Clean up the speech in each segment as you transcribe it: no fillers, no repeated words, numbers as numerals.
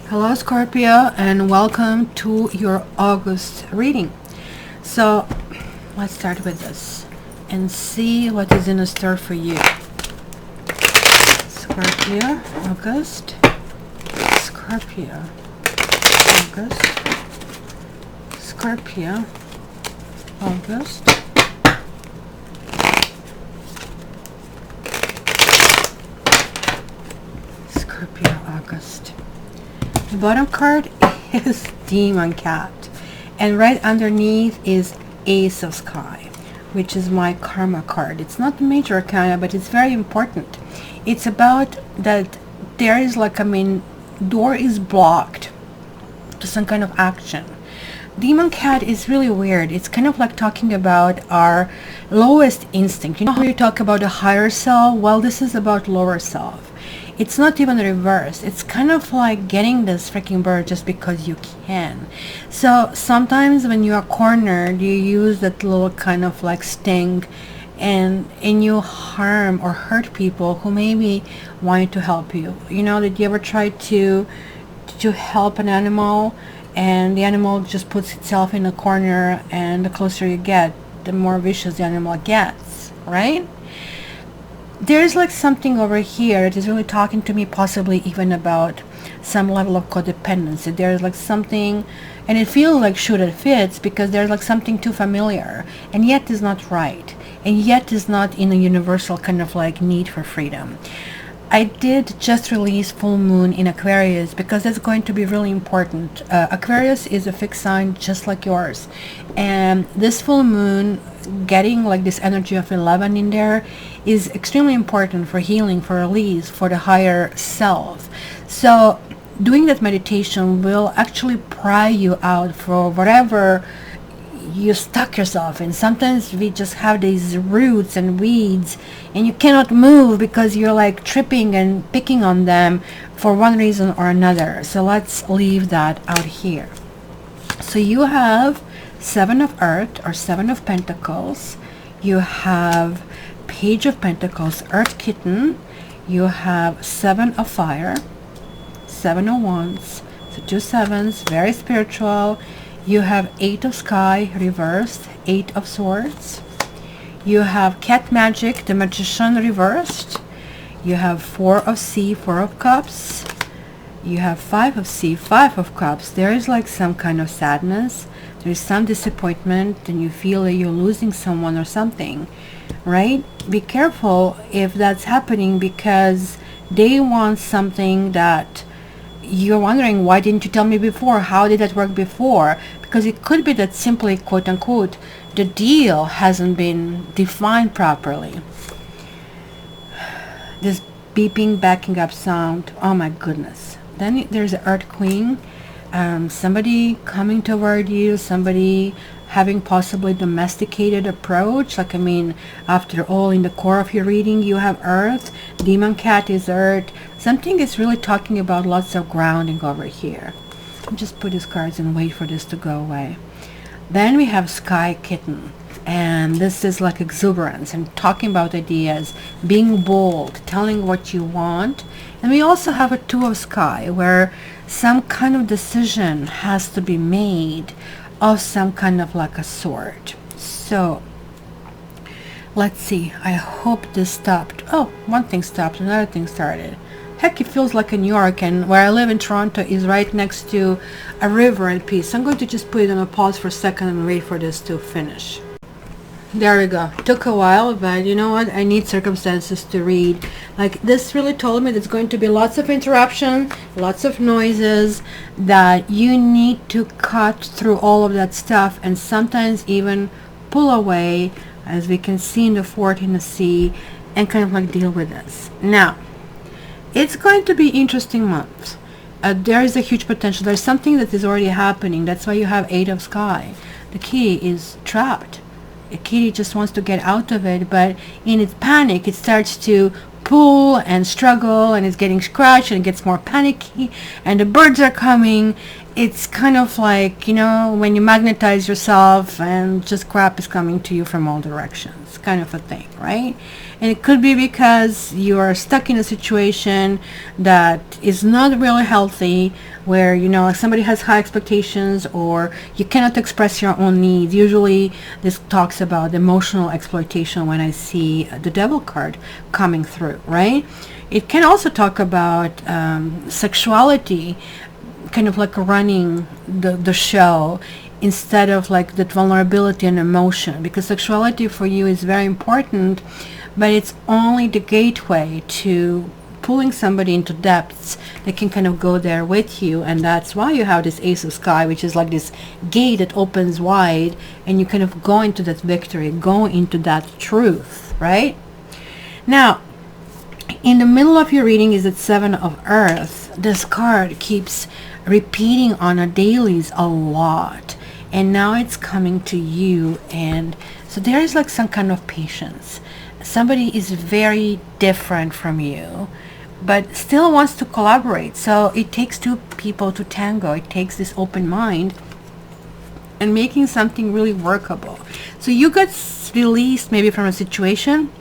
Hello Scorpio, and welcome to your August reading. So let's start with this and see what is in store for you. Scorpio August, Scorpio August, Scorpio August, Scorpio August. The bottom card is Demon Cat, and right underneath is Ace of Sky, which is my karma card. It's not major arcana, but it's very important. It's about that there is door is blocked to some kind of action. Demon Cat is really weird. It's kind of like talking about our lowest instinct. You know how you talk about a higher self? Well, this is about lower self. It's not even reversed. It's kind of like getting this freaking bird just because you can. So sometimes when you are cornered, you use that little kind of like sting and you harm or hurt people who maybe want to help you. You know, did you ever try to help an animal and the animal just puts itself in a corner, and the closer you get, the more vicious the animal gets, right? There's like something over here that is really talking to me, possibly even about some level of codependency. There's like something, and it feels like should it fits, because there's like something too familiar and yet is not right, and yet is not in a universal kind of like need for freedom. I did just release full moon in Aquarius because it's going to be really important. Aquarius is a fixed sign just like yours, and this full moon, getting like this energy of 11 in there, is extremely important for healing, for release, for the higher self. So doing that meditation will actually pry you out for whatever you stuck yourself in. Sometimes we just have these roots and weeds and you cannot move because you're like tripping and picking on them for one reason or another. So let's leave that out here. So you have Seven of Earth or Seven of Pentacles. You have Page of Pentacles, Earth Kitten. You have Seven of Fire, Seven of Wands, so two sevens, very spiritual. You have Eight of Sky reversed, Eight of Swords. You have Cat Magic, the Magician reversed. You have Four of Sea, Four of Cups. You have Five of Sea, Five of Cups. There is like some kind of sadness. There is some disappointment, and you feel that you're losing someone or something, right? Be careful if that's happening, because they want something that you're wondering, why didn't you tell me before? How did that work before? Because it could be that simply, quote unquote, the deal hasn't been defined properly. This beeping backing up sound, oh my goodness. Then there's the Earth Queen. Somebody coming toward you, somebody having possibly domesticated approach. Like, I mean, after all, in the core of your reading, you have Earth. Demon Cat is Earth. Something is really talking about lots of grounding over here. I'll just put these cards and wait for this to go away. Then we have Sky Kitten. And this is like exuberance and talking about ideas, being bold, telling what you want. And we also have a Two of Sky, where some kind of decision has to be made of some kind of like a sort. So let's see. I hope this stopped. Oh, one thing stopped, another thing started. Heck, it feels like in New York, and where I live in Toronto is right next to a river and peace. So I'm going to just put it on a pause for a second and wait for this to finish. There we go. Took a while, but you know what? I need circumstances to read. Like, this really told me there's going to be lots of interruption, lots of noises, that you need to cut through all of that stuff and sometimes even pull away, as we can see in the Fourth in the Sea, and kind of like deal with this. Now, it's going to be interesting months. There is a huge potential. There's something that is already happening. That's why you have Eight of Sky. The kitty is trapped. The kitty just wants to get out of it, but in its panic, it starts to pull and struggle, and it's getting scratched, and it gets more panicky, and the birds are coming, it's kind of like, you know, when you magnetize yourself and just crap is coming to you from all directions, kind of a thing, right? And it could be because you are stuck in a situation that is not really healthy, where, you know, like somebody has high expectations, or you cannot express your own needs. Usually this talks about emotional exploitation when I see the Devil card coming through, right? It can also talk about sexuality, kind of like running the show, instead of like that vulnerability and emotion, because sexuality for you is very important, but it's only the gateway to pulling somebody into depths that can kind of go there with you. And that's why you have this Ace of Sky, which is like this gate that opens wide, and you kind of go into that victory, go into that truth, right? Now, in the middle of your reading is the Seven of Earth. This card keeps repeating on a dailies a lot, and now it's coming to you. And so there is like some kind of patience. Somebody is very different from you, but still wants to collaborate. So it takes two people to tango. It takes this open mind and making something really workable. So you got released maybe from a situation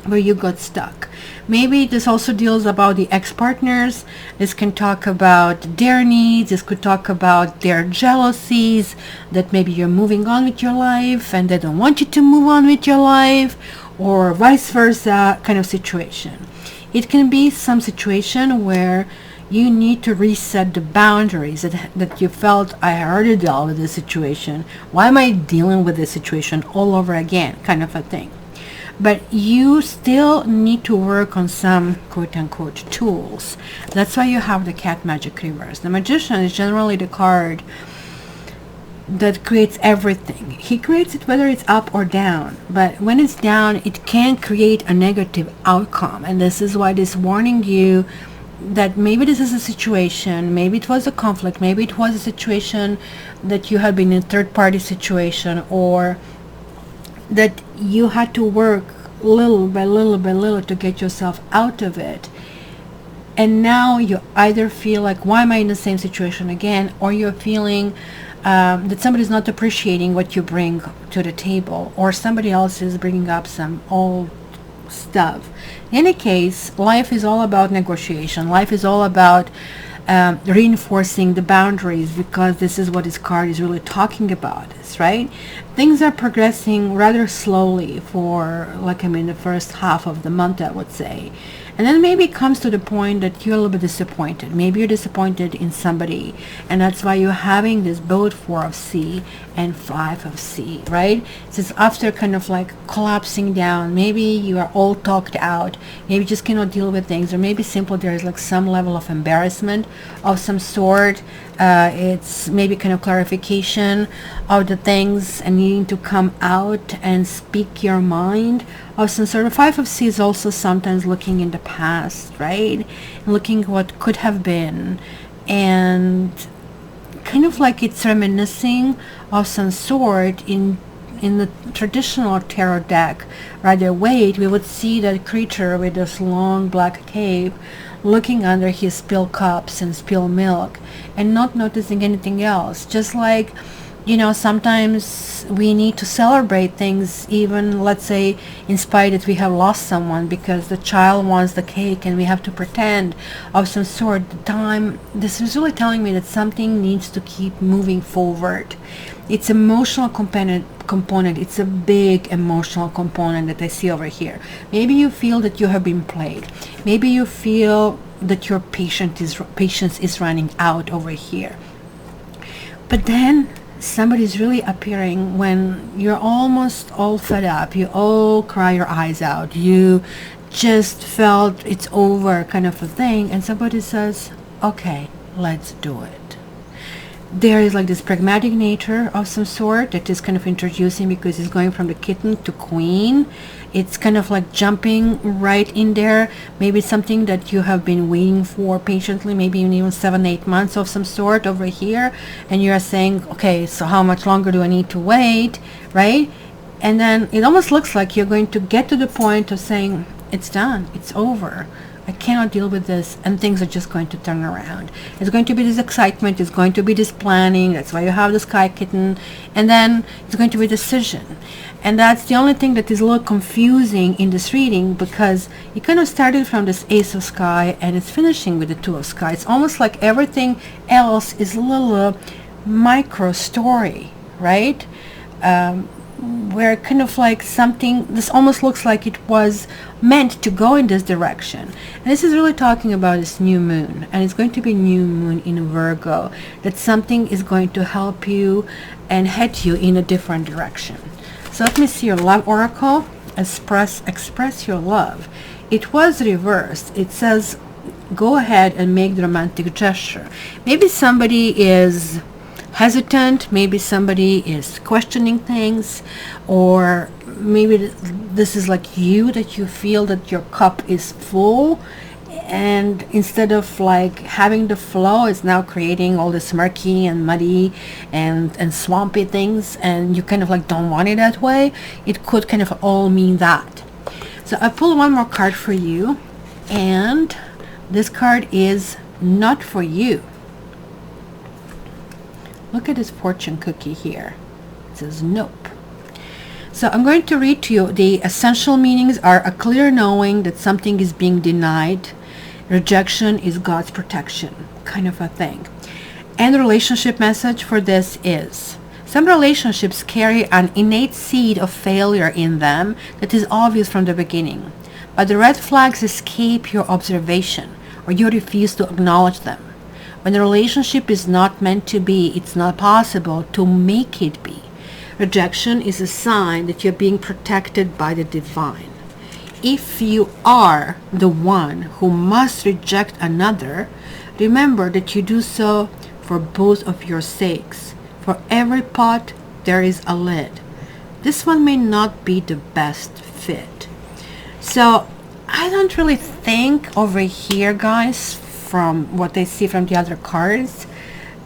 where you got stuck. Maybe this also deals about the ex-partners. This can talk about their needs. This could talk about their jealousies, that maybe you're moving on with your life and they don't want you to move on with your life, or vice versa kind of situation. It can be some situation where you need to reset the boundaries that you felt, I already dealt with this situation. Why am I dealing with this situation all over again, kind of a thing. But you still need to work on some quote-unquote tools. That's why you have the Cat Magic reverse. The Magician is generally the card that creates everything. He creates it whether it's up or down. But when it's down, it can create a negative outcome. And this is why this warning you that maybe this is a situation, maybe it was a conflict, maybe it was a situation that you had been in a third-party situation, or that you had to work little by little by little to get yourself out of it. And now you either feel like, why am I in the same situation again? Or you're feeling that somebody's not appreciating what you bring to the table, or somebody else is bringing up some old stuff. In any case, life is all about negotiation. Life is all about reinforcing the boundaries, because this is what this card is really talking about, right? Things are progressing rather slowly for, like, the first half of the month, I would say. And then maybe it comes to the point that you're a little bit disappointed. Maybe you're disappointed in somebody, and that's why you're having this both 4 of C and 5 of C, right? Since after kind of like collapsing down, maybe you are all talked out, maybe you just cannot deal with things, or maybe simply there is like some level of embarrassment of some sort. It's maybe kind of clarification of the things and needing to come out and speak your mind of some sort. Of 5 of C is also sometimes looking in the past, right? Looking what could have been, and kind of like it's reminiscing of some sort. In the traditional tarot deck, Rider-Waite, we would see that creature with this long black cape looking under his spilled cups and spilled milk and not noticing anything else. Just like, sometimes we need to celebrate things, even, let's say, in spite that we have lost someone, because the child wants the cake and we have to pretend of some sort. This is really telling me that something needs to keep moving forward. It's emotional component. It's a big emotional component that I see over here. Maybe you feel that you have been played. Maybe you feel that your patience is running out over here. But then somebody's really appearing when you're almost all fed up. You all cry your eyes out. You just felt it's over, kind of a thing. And somebody says, okay, let's do it. There is like this pragmatic nature of some sort that is kind of introducing, because it's going from the kitten to queen. It's kind of like jumping right in there. Maybe it's something that you have been waiting for patiently, maybe even 7-8 months of some sort over here, and you are saying, okay, so how much longer do I need to wait, right? And then it almost looks like you're going to get to the point of saying, it's done, it's over. I cannot deal with this, and things are just going to turn around. It's going to be this excitement, it's going to be this planning, that's why you have the sky kitten, and then it's going to be decision. And that's the only thing that is a little confusing in this reading, because you kind of started from this Ace of Sky and it's finishing with the Two of Sky. It's almost like everything else is a little micro story, right? Where kind of like something, this almost looks like it was meant to go in this direction. And this is really talking about this new moon, and it's going to be new moon in Virgo, that something is going to help you and head you in a different direction. So let me see your love oracle. Express your love. It was reversed. It says go ahead and make the romantic gesture. Maybe somebody is hesitant, maybe somebody is questioning things, or maybe this is like you, that you feel that your cup is full, and instead of like having the flow, it's now creating all this murky and muddy and swampy things, and you kind of like don't want it that way. It could kind of all mean that. So I pull one more card for you, and this card is not for you. Look at this fortune cookie here. It says nope. So I'm going to read to you. The essential meanings are a clear knowing that something is being denied. Rejection is God's protection, kind of a thing. And the relationship message for this is, some relationships carry an innate seed of failure in them that is obvious from the beginning, but the red flags escape your observation, or you refuse to acknowledge them. When a relationship is not meant to be, it's not possible to make it be. Rejection is a sign that you're being protected by the divine. If you are the one who must reject another, remember that you do so for both of your sakes. For every pot, there is a lid. This one may not be the best fit. So I don't really think over here, guys, from what I see from the other cards,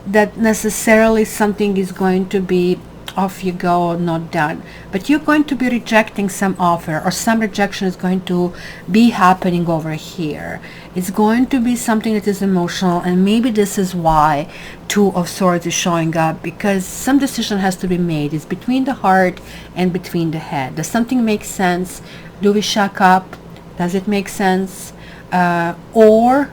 that necessarily something is going to be off you go, not done, but you're going to be rejecting some offer, or some rejection is going to be happening over here. It's going to be something that is emotional, and maybe this is why Two of Swords is showing up, because some decision has to be made. It's between the heart and between the head. Does something make sense? Do we shack up? Does it make sense? Or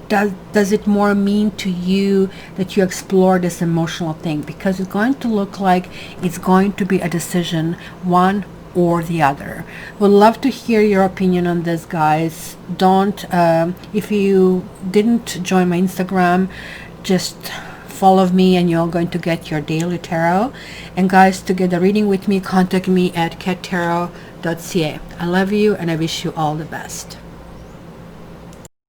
does it more mean to you that you explore this emotional thing? Because it's going to look like it's going to be a decision, one or the other. Would love to hear your opinion on this, guys. Don't, if you didn't join my Instagram, just follow me and you're going to get your daily tarot. And guys, to get a reading with me, contact me at cattarot.ca. I love you and I wish you all the best.